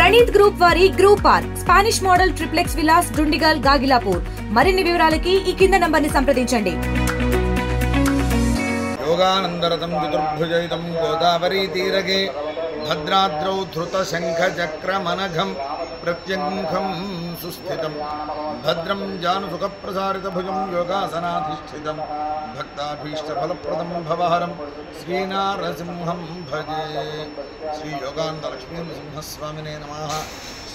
Praneeth group వారి group park Spanish model triplex Vilas Dundigal Gagillapur. మరిన్ని వివరాలకి ఈ కింద నంబర్ని సంప్రదించండి. యోగానందరతం చతుర్భుజయుతం గోదావరీ తీరగే భద్రాద్రౌ ధృత శంఖ చక్రమనఘం ప్రత్యంఖం సుస్థితం భద్రం జానుసుఖ ప్రసారిత భుజం యోగాసనాధిష్ఠితం భక్తాభీష్ట ఫలప్రదం భవహరం శ్రీనారసింహం భజే. శ్రీ యోగానంద లక్ష్మీ నరసింహస్వామినే నమః.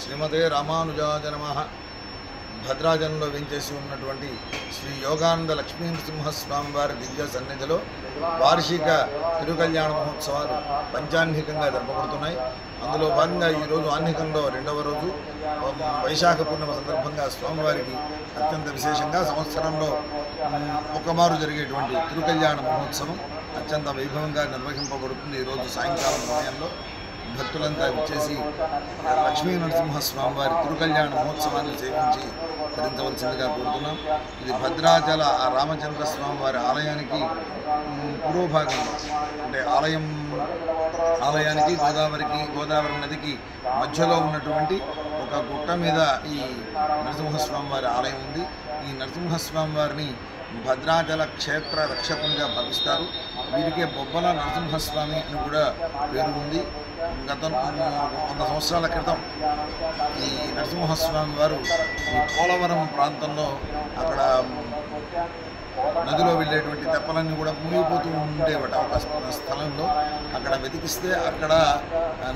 శ్రీమతే రామానుజాయ నమః. భద్రాచలంలో వెంచేసి ఉన్నటువంటి శ్రీ యోగానంద లక్ష్మీ నరసింహస్వామి వారి దివ్య సన్నిధిలో వార్షిక తిరుకల్యాణ మహోత్సవాలు పంచాహ్నికంగా జరపబడుతున్నాయి. అందులో భాగంగా ఈరోజు ఆహ్నికంలో రెండవ రోజు వైశాఖ పూర్ణిమ సందర్భంగా స్వామివారికి అత్యంత విశేషంగా సంవత్సరంలో ఒకమారు జరిగేటువంటి తిరుకల్యాణ మహోత్సవం అత్యంత వైభవంగా నిర్వహింపబడుతుంది. ఈరోజు సాయంకాలం సమయంలో భక్తులంతా వచ్చేసి లక్ష్మీ నరసింహస్వామి వారి తిరుకల్యాణ మహోత్సవాన్ని సేవించి ధరించవలసిందిగా కోరుతున్నాం. ఇది భద్రాచల రామచంద్ర స్వామి వారి ఆలయానికి పూర్వభాగంలో అంటే ఆలయానికి గోదావరి నదికి మధ్యలో ఉన్నటువంటి ఒక గుట్ట మీద ఈ నరసింహస్వామి వారి ఆలయం ఉంది. ఈ నరసింహస్వామి వారిని భద్రాచల క్షేత్ర రక్షకునిగా భావిస్తారు. వీరికే బొబ్బల నరసింహస్వామి అని కూడా పేరు ఉంది. గత 100 సంవత్సరాల క్రితం ఈ నరసింహస్వామి వారు ఈ పోలవరం ప్రాంతంలో అక్కడ నదిలో వెళ్ళేటువంటి తెప్పలన్నీ కూడా మునిగిపోతూ ఉండేవట. ఒక స్థలంలో అక్కడ వెతికిస్తే అక్కడ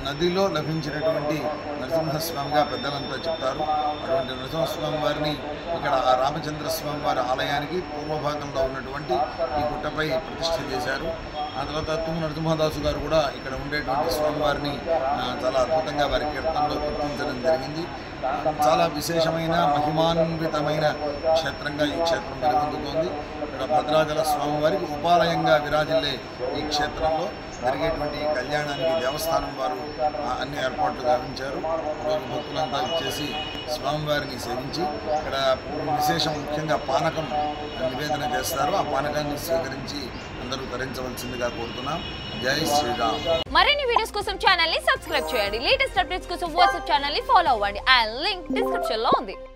నదిలో లభించినటువంటి నరసింహస్వామిగా పెద్దలంతా చెప్తారు. అటువంటి నరసింహస్వామి వారిని ఇక్కడ రామచంద్రస్వామి వారి ఆలయానికి పూర్వభాగంలో ఉన్నటువంటి ఈ గుట్టపై ప్రతిష్ఠ చేశారు. ఆ తర్వాత తుమ్ము నరసింహదాసు గారు కూడా ఇక్కడ ఉండేటువంటి స్వామివారిని చాలా అద్భుతంగా వారి కీర్తనలో కీర్తించడం జరిగింది. చాలా విశేషమైన మహిమాన్వితమైన క్షేత్రంగా ఈ క్షేత్రం వెలుగొందుతోంది. ఇక్కడ భద్రాచల స్వామివారికి ఉపాలయంగా విరాజిల్లే ఈ క్షేత్రంలో జరిగేటువంటి కళ్యాణానికి దేవస్థానం వారు అన్ని ఏర్పాట్లు గావించారు. రోజు భక్తులంతా ఇచ్చేసి స్వామివారిని సేవించి ఇక్కడ విశేషం ముఖ్యంగా పానకం నివేదన చేస్తారు. ఆ పానకాన్ని స్వీకరించి అందరూ ధరించవలసిందిగా కోరుతున్నాం. జై శ్రీరామ్. మరిన్ని వీడియోస్ కోసం ఛానల్ ని సబ్స్క్రైబ్ చేయండి. లేటెస్ట్ అప్డేట్స్ కోసం వాట్సాప్ ఛానల్ ని ఫాలో అవ్వండి. ఆ లింక్ డిస్క్రిప్షన్ లో ఉంది.